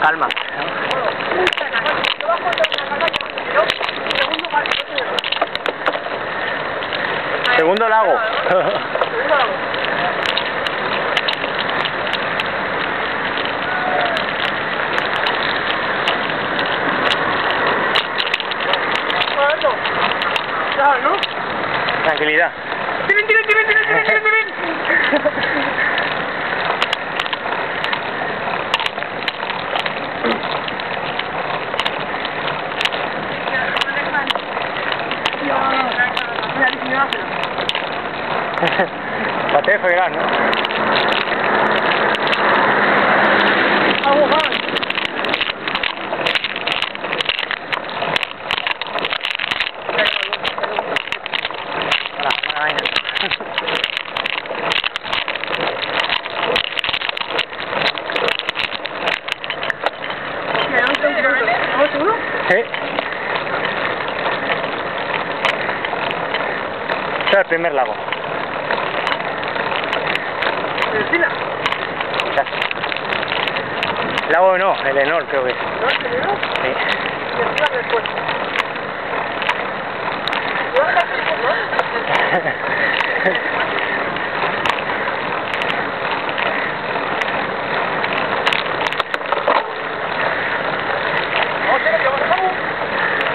Calma. Segundo lago. Tranquilidad. Bate de fregar, ¿no? Sí. Este es el primer lago. Lago no, el Enor creo que es. ¿No es el Enor? Sí. Y el Pilar después.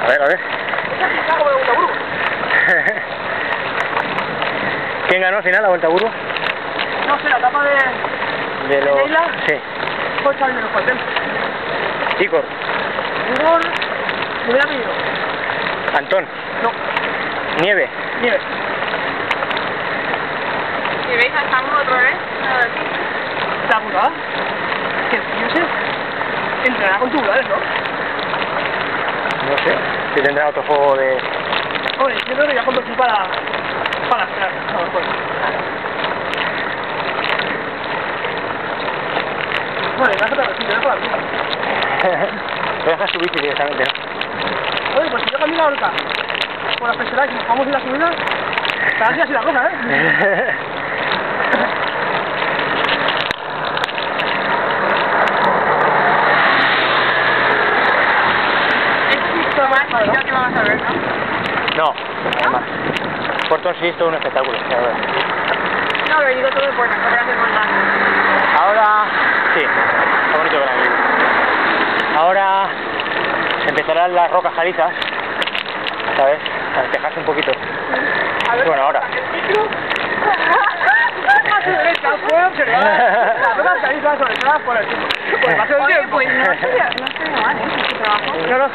A ver. ¿Quién ganó al final la Vuelta a Burgos? No sé, la etapa de los... Neila. Sí. Fue Xavi menos Patel. Icor. Burgos, me hubiera pedido. Antón. No. Nieve. Nieve. ¿Y veis? Estamos otra vez. ¿La putada? Que yo sé. Entrenará con tubulares, ¿no? No sé. Si tendrá otro juego de... Hombre, yo creo que ya cuando fui para esperar, a ver, pues. Vale, déjate a ver, si te dejo la vida. Te dejas su bici directamente, ¿no? Oye, pues si yo camino ahorita por las peceras y nos vamos a ir a la subida, está así la cosa, ¿eh? Ya que vamos a ver, ¿no? No, además. Porto sí es todo un espectáculo, la verdad. No, pero digo todo de puertas, para hacer montaña. Ahora, sí, está bonito Gran Livio. Ahora se empezarán las rocas calizas, ¿sabes? A despejarse un poquito. Bueno, ahora. Puedo observar las rocas calizas ordenadas por el paso del tiempo. Pues no estoy mal, ¿eh? Este trabajo. No, no.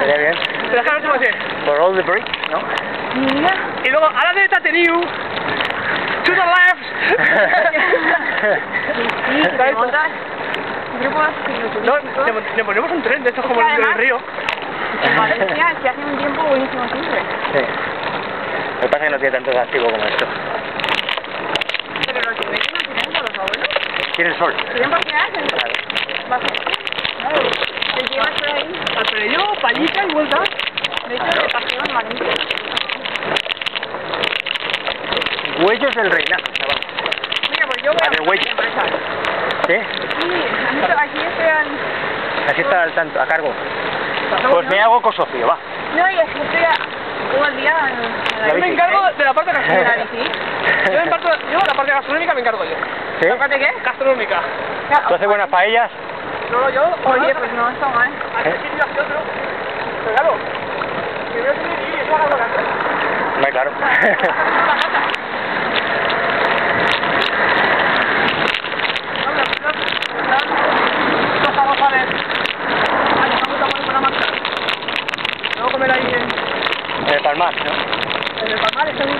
Sería bien. Pero déjame cómo decir. For all the bricks, ¿no? Mira. Y luego, a la derecha teniu. To the left. Sí, te montas. Grupos No, le ponemos un tren de estos como el del río. En Valencia, que hace un tiempo buenísimo siempre. Sí. Lo que pasa es que no tiene tanto atractivo como esto. Pero los chineses no tienen con los abuelos. Tiene el sol. ¿Tienen pasear? Claro. Claro. Te llevas por ahí. Al Perelló, palica y vuelta. De hecho, te paseo en Valencia. Huellos del Reinato, chaval. Mira, pues yo voy A ver, güey. empresa. ¿Sí? Sí, aquí esperan. Así está al tanto, a cargo. Pues me hago cosofío, va. No, y aquí estoy todo el día en Yo me encargo de la parte la gastronómica. bici. Yo la parte gastronómica me encargo yo. ¿Sí? ¿La parte qué? Gastronómica. ¿Tú haces buenas paellas? No, yo. Oye, pues no está mal. Aquí sí, yo hacia otro. Pero claro. Primero tiene que ir y eso haga lo antes. No, claro. Luego comer ahí En el Palmar, ¿no? en el Palmar, está bien.